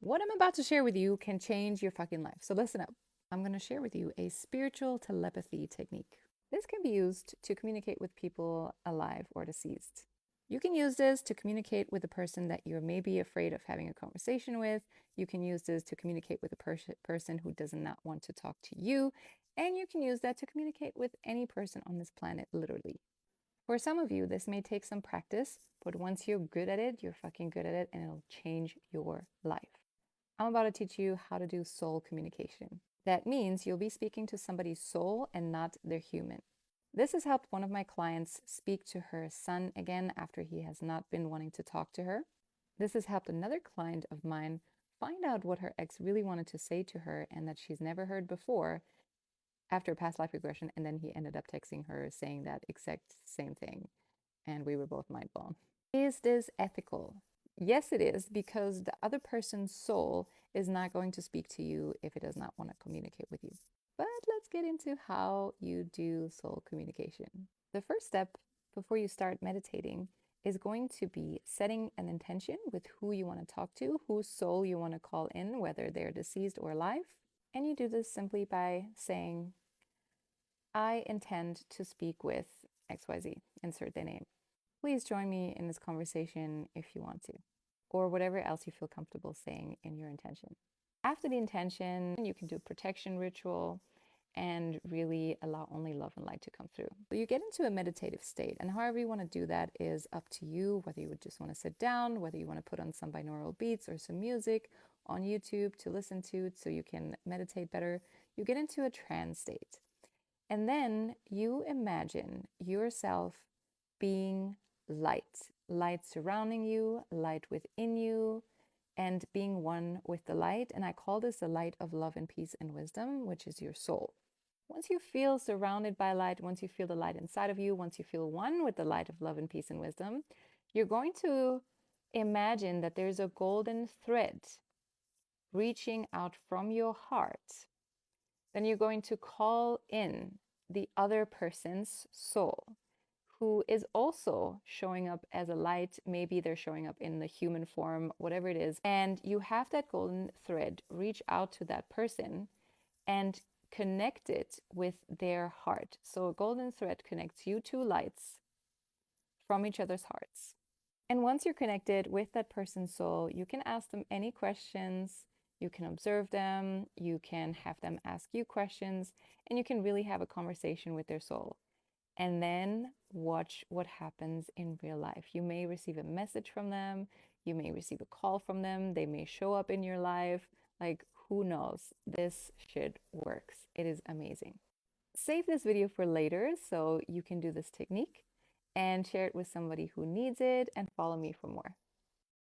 What I'm about to share with you can change your fucking life. So listen up. I'm going to share with you a spiritual telepathy technique. This can be used to communicate with people alive or deceased. You can use this to communicate with a person that you're maybe afraid of having a conversation with. You can use this to communicate with a person who does not want to talk to you. And you can use that to communicate with any person on this planet, literally. For some of you, this may take some practice, but once you're good at it, you're fucking good at it, and it'll change your life. I'm about to teach you how to do soul communication. That means you'll be speaking to somebody's soul and not their human. This has helped one of my clients speak to her son again after he has not been wanting to talk to her. This has helped another client of mine find out what her ex really wanted to say to her and that she's never heard before after a past life regression. And then he ended up texting her saying that exact same thing. And we were both mind blown. Is this ethical? Yes, it is, because the other person's soul is not going to speak to you if it does not want to communicate with you. But let's get into how you do soul communication. The first step before you start meditating is going to be setting an intention with who you want to talk to, whose soul you want to call in, whether they're deceased or alive. And you do this simply by saying, I intend to speak with XYZ, insert their name. Please join me in this conversation if you want to, or whatever else you feel comfortable saying in your intention. After the intention, you can do a protection ritual and really allow only love and light to come through. So you get into a meditative state, and however you want to do that is up to you, whether you would just want to sit down, whether you want to put on some binaural beats or some music on YouTube to listen to so you can meditate better. You get into a trance state. And then you imagine yourself being light, light surrounding you, light within you, and being one with the light. And I call this the light of love and peace and wisdom, which is your soul. Once you feel surrounded by light, once you feel the light inside of you, once you feel one with the light of love and peace and wisdom, you're going to imagine that there's a golden thread reaching out from your heart. Then you're going to call in the other person's soul, who is also showing up as a light. Maybe they're showing up in the human form, whatever it is. And you have that golden thread reach out to that person and connect it with their heart. So a golden thread connects you two lights from each other's hearts. And once you're connected with that person's soul, you can ask them any questions. You can observe them, you can have them ask you questions, and you can really have a conversation with their soul. And then watch what happens in real life. You may receive a message from them, you may receive a call from them, they may show up in your life. Like, who knows? This shit works. It is amazing. Save this video for later so you can do this technique and share it with somebody who needs it, and follow me for more.